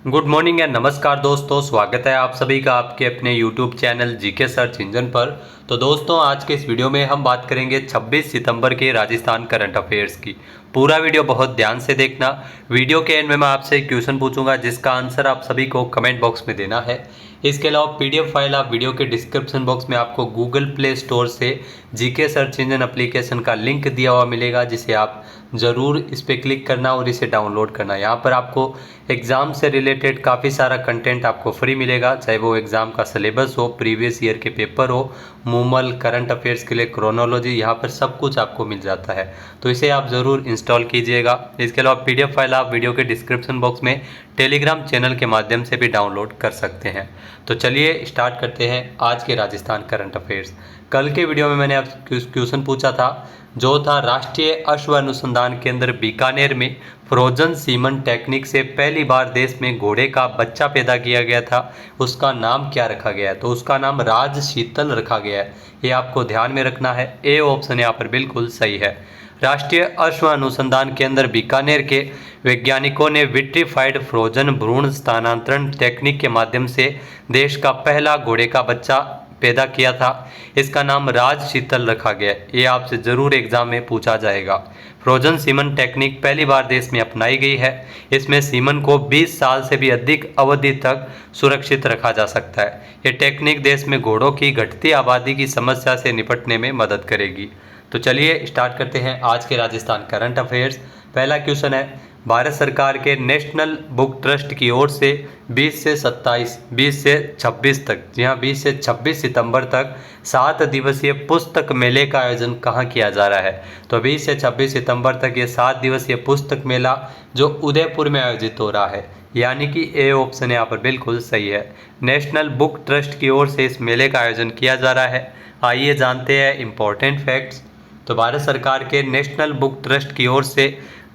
Good morning and नमस्कार दोस्तों, स्वागत है आप सभी का आपके अपने YouTube channel GK search engine पर। तो दोस्तों, आज के इस वीडियो में हम बात करेंगे 26 सितंबर के राजस्थान करंट अफेयर्स की। पूरा वीडियो बहुत ध्यान से देखना। वीडियो के एंड में मैं आपसे एक क्वेश्चन पूछूंगा जिसका आंसर आप सभी को कमेंट बॉक्स में देना है। इसके अलावा पीडीएफ फाइल आप वीडियो के डिस्क्रिप्शन बॉक्स में आपको गूगल प्ले स्टोर से जीके सर्च इंजन एप्लीकेशन का लिंक दिया हुआ मिलेगा, जिसे आप ज़रूर इस पर क्लिक करना और इसे डाउनलोड करना। यहाँ पर आपको एग्ज़ाम से रिलेटेड काफ़ी सारा कंटेंट आपको फ्री मिलेगा, चाहे वो एग्ज़ाम का सिलेबस हो, प्रीवियस ईयर के पेपर हो, मूमल, करंट अफेयर्स के लिए क्रोनोलॉजी, यहाँ पर सब कुछ आपको मिल जाता है। तो इसे आप ज़रूर इंस्टॉल कीजिएगा। इसके अलावा पीडीएफ फाइल आप वीडियो के डिस्क्रिप्शन बॉक्स में टेलीग्राम चैनल के माध्यम से भी डाउनलोड कर सकते हैं। तो चलिए स्टार्ट करते हैं आज के राजस्थान करंट अफेयर्स। कल के वीडियो में मैंने आपसे क्वेश्चन पूछा था, जो था राष्ट्रीय अश्व अनुसंधान केंद्र बीकानेर में फ्रोजन सीमन टेक्निक से पहली बार देश में घोड़े का बच्चा पैदा किया गया था, उसका नाम क्या रखा गया है? तो उसका नाम राज शीतल रखा गया है। ये आपको ध्यान में रखना है। ए ऑप्शन यहाँ पर बिल्कुल सही है। राष्ट्रीय अश्व अनुसंधान केंद्र बीकानेर के वैज्ञानिकों ने विट्रीफाइड फ्रोजन भ्रूण स्थानांतरण टेक्निक के माध्यम से देश का पहला घोड़े का बच्चा पैदा किया था। इसका नाम राज शीतल रखा गया। ये आपसे ज़रूर एग्जाम में पूछा जाएगा। फ्रोजन सीमन टेक्निक पहली बार देश में अपनाई गई है। इसमें सीमन को 20 साल से भी अधिक अवधि तक सुरक्षित रखा जा सकता है। ये टेक्निक देश में घोड़ों की घटती आबादी की समस्या से निपटने में मदद करेगी। तो चलिए स्टार्ट करते हैं आज के राजस्थान करंट अफेयर्स। पहला क्वेश्चन है, भारत सरकार के नेशनल बुक ट्रस्ट की ओर से 20 से 26 तक, जी हाँ 20 से 26 सितंबर तक 7 दिवसीय पुस्तक मेले का आयोजन कहाँ किया जा रहा है? तो 20 से 26 सितंबर तक ये 7 दिवसीय पुस्तक मेला जो उदयपुर में आयोजित हो रहा है, यानी कि ए ऑप्शन यहाँ पर बिल्कुल सही है। नेशनल बुक ट्रस्ट की ओर से इस मेले का आयोजन किया जा रहा है। आइए जानते हैं इम्पोर्टेंट फैक्ट्स। तो भारत सरकार के नेशनल बुक ट्रस्ट की ओर से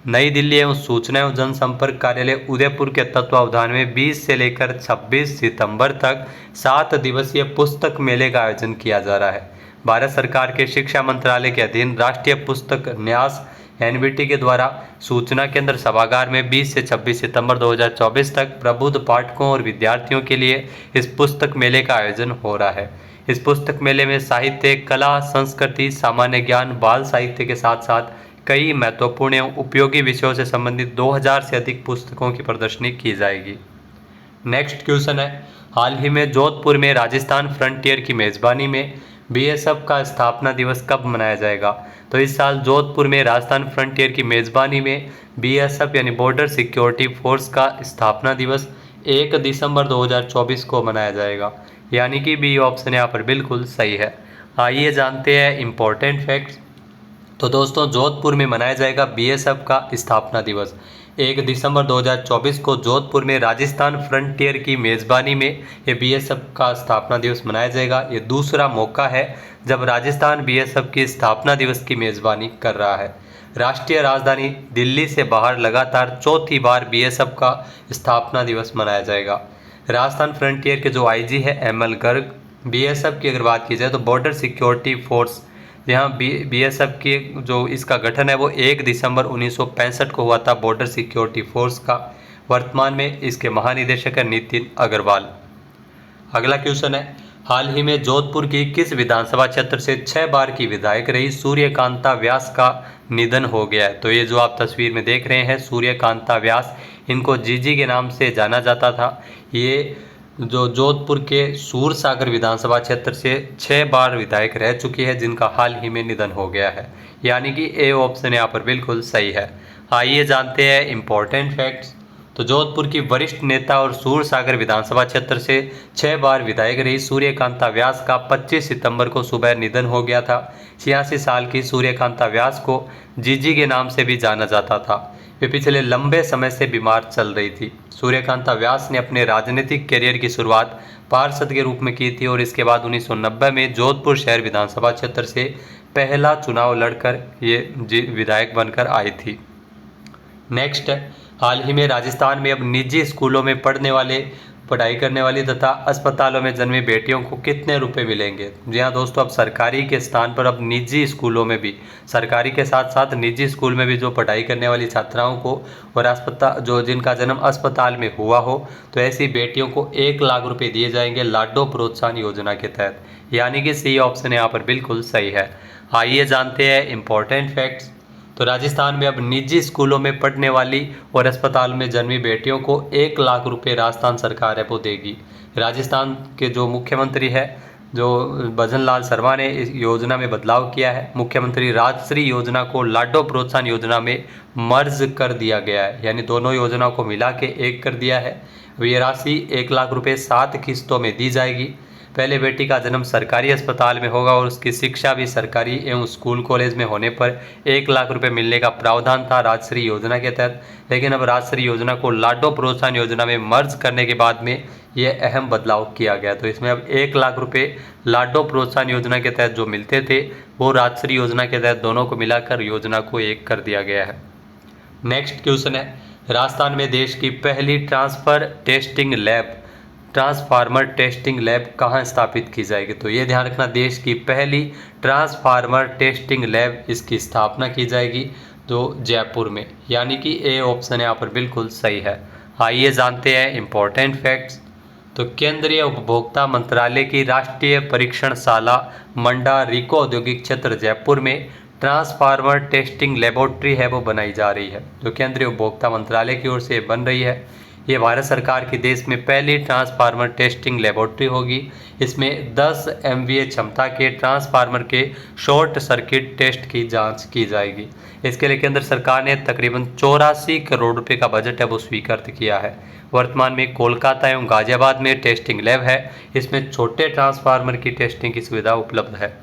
नई दिल्ली एवं सूचना एवं जनसंपर्क कार्यालय उदयपुर के तत्वावधान में 20 से लेकर 26 सितंबर तक 7 दिवसीय पुस्तक मेले का आयोजन किया जा रहा है। भारत सरकार के शिक्षा मंत्रालय के अधीन राष्ट्रीय पुस्तक न्यास एनबीटी के द्वारा सूचना केंद्र सभागार में 20 से 26 सितंबर 2024 तक प्रबुद्ध पाठकों और विद्यार्थियों के लिए इस पुस्तक मेले का आयोजन हो रहा है। इस पुस्तक मेले में साहित्य, कला, संस्कृति, सामान्य ज्ञान, बाल साहित्य के साथ साथ कई महत्वपूर्ण एवं उपयोगी विषयों से संबंधित 2000 से अधिक पुस्तकों की प्रदर्शनी की जाएगी। नेक्स्ट क्वेश्चन है, हाल ही में जोधपुर में राजस्थान फ्रंटियर की मेज़बानी में बीएसएफ का स्थापना दिवस कब मनाया जाएगा? तो इस साल जोधपुर में राजस्थान फ्रंटियर की मेज़बानी में बीएसएफ यानी बॉर्डर सिक्योरिटी फोर्स का स्थापना दिवस 1 दिसंबर 2024 को मनाया जाएगा, यानी कि बी ऑप्शन यहाँ पर बिल्कुल सही है। आइए जानते हैं इम्पोर्टेंट फैक्ट्स। तो दोस्तों, जोधपुर में मनाया जाएगा बीएसएफ का स्थापना दिवस 1 दिसंबर 2024 को जोधपुर में राजस्थान फ्रंटियर की मेज़बानी में ये बीएसएफ का स्थापना दिवस मनाया जाएगा। ये दूसरा मौका है जब राजस्थान बीएसएफ की स्थापना दिवस की मेज़बानी कर रहा है। राष्ट्रीय राजधानी दिल्ली से बाहर लगातार चौथी बार बीएसएफ का स्थापना दिवस मनाया जाएगा। राजस्थान फ्रंटियर के जो आईजी है एमएल गर्ग, बीएसएफ की अगर बात की जाए तो बॉर्डर सिक्योरिटी फोर्स, यहाँ बीएसएफ की जो इसका गठन है वो 1 दिसंबर 1965 को हुआ था, बॉर्डर सिक्योरिटी फोर्स का। वर्तमान में इसके महानिदेशक है नितिन अग्रवाल। अगला क्वेश्चन है, हाल ही में जोधपुर की किस विधानसभा क्षेत्र से 6 बार की विधायक रही सूर्यकांता व्यास का निधन हो गया है? तो ये जो आप तस्वीर में देख रहे हैं सूर्यकांता व्यास, इनको जीजी के नाम से जाना जाता था। ये जो जोधपुर के सूरसागर विधानसभा क्षेत्र से 6 बार विधायक रह चुकी है, जिनका हाल ही में निधन हो गया है, यानी कि ए ऑप्शन यहाँ पर बिल्कुल सही है। आइए जानते हैं इम्पोर्टेंट फैक्ट्स। तो जोधपुर की वरिष्ठ नेता और सूरसागर विधानसभा क्षेत्र से 6 बार विधायक रही सूर्यकांता व्यास का 25 सितंबर को सुबह निधन हो गया था। 86 साल की सूर्यकांता व्यास को जीजी के नाम से भी जाना जाता था। वे पिछले लंबे समय से बीमार चल रही थी। सूर्यकांता व्यास ने अपने राजनीतिक करियर की शुरुआत पार्षद के रूप में की थी और इसके बाद 1990 में जोधपुर शहर विधानसभा क्षेत्र से पहला चुनाव लड़कर ये विधायक बनकर आई थी। नेक्स्ट है, हाल ही में राजस्थान में अब निजी स्कूलों में पढ़ने वाले पढ़ाई करने वाली तथा अस्पतालों में जन्मी बेटियों को कितने रुपए मिलेंगे। जी हाँ दोस्तों, अब सरकारी के स्थान पर अब निजी स्कूलों में भी, सरकारी के साथ साथ निजी स्कूल में भी जो पढ़ाई करने वाली छात्राओं को और अस्पताल जो जिनका जन्म अस्पताल में हुआ हो, तो ऐसी बेटियों को 1 लाख रुपए दिए जाएंगे लाडो प्रोत्साहन योजना के तहत। यानी कि सी ऑप्शन यहाँ पर बिल्कुल सही है। आइए जानते हैं इंपॉर्टेंट फैक्ट्स। तो राजस्थान में अब निजी स्कूलों में पढ़ने वाली और अस्पताल में जन्मी बेटियों को 1 लाख रुपए राजस्थान सरकार है वो देगी। राजस्थान के जो मुख्यमंत्री है जो भजन लाल शर्मा ने इस योजना में बदलाव किया है। मुख्यमंत्री राजश्री योजना को लाडो प्रोत्साहन योजना में मर्ज कर दिया गया है, यानी दोनों योजनाओं को मिला के एक कर दिया है। ये राशि 1 लाख रुपए 7 किस्तों में दी जाएगी। पहले बेटी का जन्म सरकारी अस्पताल में होगा और उसकी शिक्षा भी सरकारी एवं स्कूल कॉलेज में होने पर 1 लाख रुपए मिलने का प्रावधान था राजश्री योजना के तहत। लेकिन अब राजश्री योजना को लाडो प्रोत्साहन योजना में मर्ज करने के बाद में ये अहम बदलाव किया गया। तो इसमें अब 1 लाख रुपए लाडो प्रोत्साहन योजना के तहत जो मिलते थे वो राजश्री योजना के तहत दोनों को मिलाकर योजना को एक कर दिया गया है। नेक्स्ट क्वेश्चन है, राजस्थान में देश की पहली ट्रांसफार्मर टेस्टिंग लैब कहाँ स्थापित की जाएगी। तो ये ध्यान रखना, देश की पहली ट्रांसफार्मर टेस्टिंग लैब इसकी स्थापना की जाएगी जो जयपुर में, यानी कि ए ऑप्शन यहाँ पर बिल्कुल सही है। आइए जानते हैं इंपॉर्टेंट फैक्ट्स। तो केंद्रीय उपभोक्ता मंत्रालय की राष्ट्रीय परीक्षणशाला मंडा रिको औद्योगिक क्षेत्र जयपुर में ट्रांसफार्मर टेस्टिंग लेबोरेटरी है वो बनाई जा रही है, जो केंद्रीय उपभोक्ता मंत्रालय की ओर से बन रही है। ये भारत सरकार की देश में पहली ट्रांसफार्मर टेस्टिंग लेबोरेटरी होगी। इसमें 10 MVA क्षमता के ट्रांसफार्मर के शॉर्ट सर्किट टेस्ट की जांच की जाएगी। इसके लिए केंद्र सरकार ने तकरीबन 84 करोड़ रुपए का बजट है वो स्वीकृत किया है। वर्तमान में कोलकाता एवं गाजियाबाद में टेस्टिंग लैब है। इसमें छोटे ट्रांसफार्मर की टेस्टिंग की सुविधा उपलब्ध है।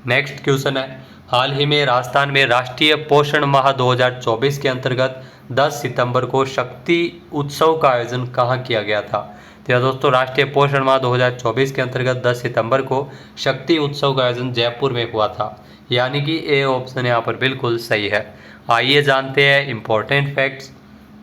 नेक्स्ट क्वेश्चन है, हाल ही में राजस्थान में राष्ट्रीय पोषण माह 2024 के अंतर्गत 10 सितंबर को शक्ति उत्सव का आयोजन कहाँ किया गया था। तो दोस्तों, राष्ट्रीय पोषण माह 2024 के अंतर्गत 10 सितंबर को शक्ति उत्सव का आयोजन जयपुर में हुआ था, यानी कि ए ऑप्शन यहाँ पर बिल्कुल सही है। आइए जानते हैं इंपॉर्टेंट फैक्ट्स।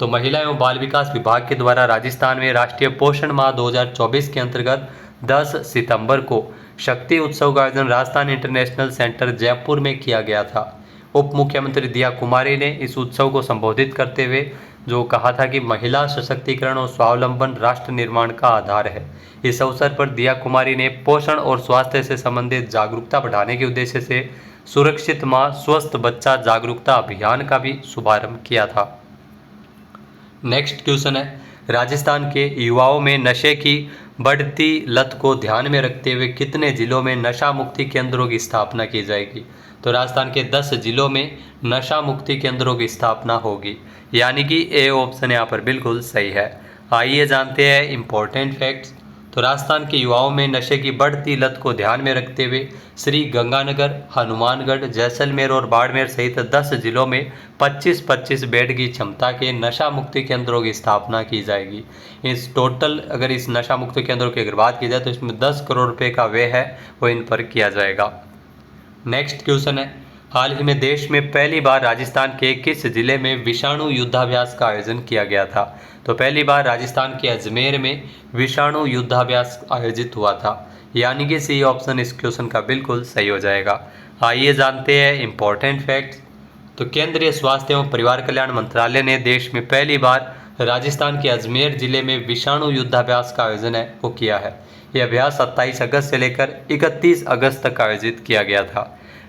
तो महिला एवं बाल विकास विभाग के द्वारा राजस्थान में राष्ट्रीय पोषण माह 2024 के अंतर्गत 10 सितंबर को शक्ति उत्सव का आयोजन राजस्थान इंटरनेशनल सेंटर जयपुर में किया गया था। उप मुख्यमंत्री दिया कुमारी ने इस उत्सव को संबोधित करते हुए जो कहा था कि महिला सशक्तिकरण और स्वावलंबन राष्ट्र निर्माण का आधार है। इस अवसर पर दिया कुमारी ने पोषण और स्वास्थ्य से संबंधित जागरूकता बढ़ाने के उद्देश्य से सुरक्षित माँ स्वस्थ बच्चा जागरूकता अभियान का भी शुभारंभ किया था। नेक्स्ट क्वेश्चन है, राजस्थान के युवाओं में नशे की बढ़ती लत को ध्यान में रखते हुए कितने जिलों में नशा मुक्ति केंद्रों की स्थापना की जाएगी। तो राजस्थान के 10 जिलों में नशा मुक्ति केंद्रों की स्थापना होगी, यानी कि ए ऑप्शन यहाँ पर बिल्कुल सही है। आइए जानते हैं इंपॉर्टेंट फैक्ट्स। तो राजस्थान के युवाओं में नशे की बढ़ती लत को ध्यान में रखते हुए श्री गंगानगर, हनुमानगढ़, जैसलमेर और बाड़मेर सहित 10 जिलों में 25-25 बेड की क्षमता के नशा मुक्ति केंद्रों की स्थापना की जाएगी। इस टोटल अगर इस नशा मुक्ति केंद्रों की अगर बात की जाए तो इसमें 10 करोड़ रुपए का व्यय है वो इन पर किया जाएगा। नेक्स्ट क्वेश्चन है, हाल ही में देश में पहली बार राजस्थान के किस जिले में विषाणु युद्धाभ्यास का आयोजन किया गया था। तो पहली बार राजस्थान के अजमेर में विषाणु युद्धाभ्यास आयोजित हुआ था, यानी कि सी ऑप्शन इस क्वेश्चन का बिल्कुल सही हो जाएगा। आइए जानते हैं इंपॉर्टेंट फैक्ट्स। तो केंद्रीय स्वास्थ्य एवं परिवार कल्याण मंत्रालय ने देश में पहली बार राजस्थान के अजमेर जिले में विषाणु युद्धाभ्यास का आयोजन है वो किया है। यह अभ्यास 27 अगस्त से लेकर 31 अगस्त तक आयोजित किया गया था।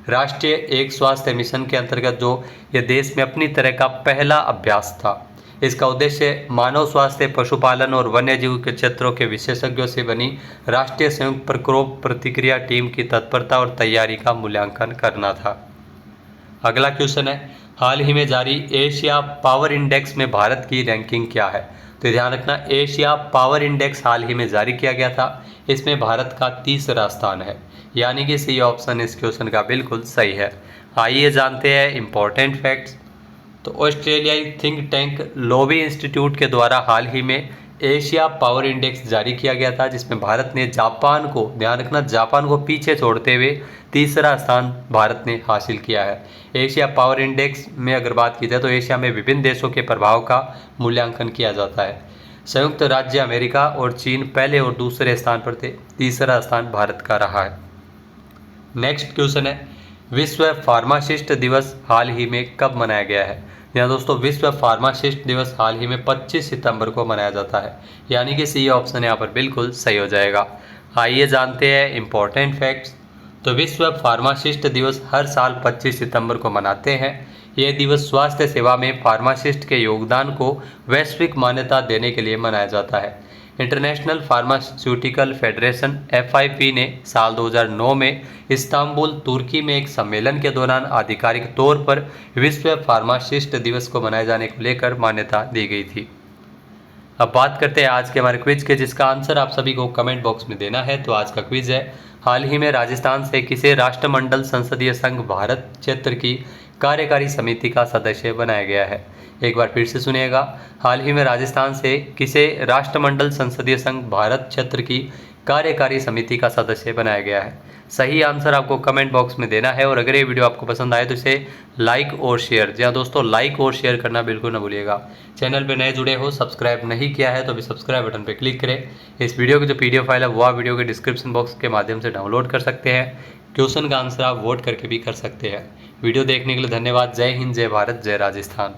राष्ट्रीय एक स्वास्थ्य मिशन के अंतर्गत जो यह देश में अपनी तरह का पहला अभ्यास था। इसका उद्देश्य मानव स्वास्थ्य, पशुपालन और वन्य जीव के क्षेत्रों के विशेषज्ञों से बनी राष्ट्रीय संयुक्त प्रकोप प्रतिक्रिया टीम की तत्परता और तैयारी का मूल्यांकन करना था। अगला क्वेश्चन है, हाल ही में जारी एशिया पावर इंडेक्स में भारत की रैंकिंग क्या है। तो ध्यान रखना, एशिया पावर इंडेक्स हाल ही में जारी किया गया था। इसमें भारत का 3रा स्थान है, यानी कि सी ऑप्शन इस क्वेश्चन का बिल्कुल सही है। आइए जानते हैं इंपॉर्टेंट फैक्ट्स। तो ऑस्ट्रेलियाई थिंक टैंक लोबी इंस्टीट्यूट के द्वारा हाल ही में एशिया पावर इंडेक्स जारी किया गया था, जिसमें भारत ने जापान को, ध्यान रखना, जापान को पीछे छोड़ते हुए 3रा स्थान भारत ने हासिल किया है। एशिया पावर इंडेक्स में अगर बात की जाए तो एशिया में विभिन्न देशों के प्रभाव का मूल्यांकन किया जाता है। संयुक्त राज्य अमेरिका और चीन पहले और दूसरे स्थान पर थे, तीसरा स्थान भारत का रहा है। नेक्स्ट क्वेश्चन है, विश्व फार्मासिस्ट दिवस हाल ही में कब मनाया गया है? यहाँ दोस्तों विश्व फार्मासिस्ट दिवस हाल ही में 25 सितंबर को मनाया जाता है, यानी कि सी ऑप्शन यहाँ पर बिल्कुल सही हो जाएगा। आइए जानते हैं इम्पोर्टेंट फैक्ट्स। तो विश्व फार्मासिस्ट दिवस हर साल 25 सितंबर को मनाते हैं। यह दिवस स्वास्थ्य सेवा में फार्मासिस्ट के योगदान को वैश्विक मान्यता देने के लिए मनाया जाता है। इंटरनेशनल फार्मास्यूटिकल फेडरेशन FIP ने साल 2009 में इस्तांबुल तुर्की में एक सम्मेलन के दौरान आधिकारिक तौर पर विश्व फार्मासिस्ट दिवस को मनाए जाने को लेकर मान्यता दी गई थी। अब बात करते हैं आज के हमारे क्विज के, जिसका आंसर आप सभी को कमेंट बॉक्स में देना है। तो आज का क्विज है, हाल ही में राजस्थान से किसे राष्ट्रमंडल संसदीय संघ भारत क्षेत्र की कार्यकारी समिति का सदस्य बनाया गया है? एक बार फिर से सुनिएगा, हाल ही में राजस्थान से किसे राष्ट्रमंडल संसदीय संघ भारत क्षेत्र की कार्यकारी समिति का सदस्य बनाया गया है? सही आंसर आपको कमेंट बॉक्स में देना है। और अगर ये वीडियो आपको पसंद आए तो इसे लाइक और शेयर, जी हाँ दोस्तों, लाइक और शेयर करना बिल्कुल ना भूलिएगा। चैनल पे नए जुड़े हो, सब्सक्राइब नहीं किया है तो अभी सब्सक्राइब बटन पे क्लिक करें। इस वीडियो की जो PDF फाइल है वो आप वीडियो के डिस्क्रिप्शन बॉक्स के माध्यम से डाउनलोड कर सकते हैं। क्वेश्चन का आंसर आप वोट करके भी कर सकते हैं। वीडियो देखने के लिए धन्यवाद। जय हिंद, जय भारत, जय राजस्थान।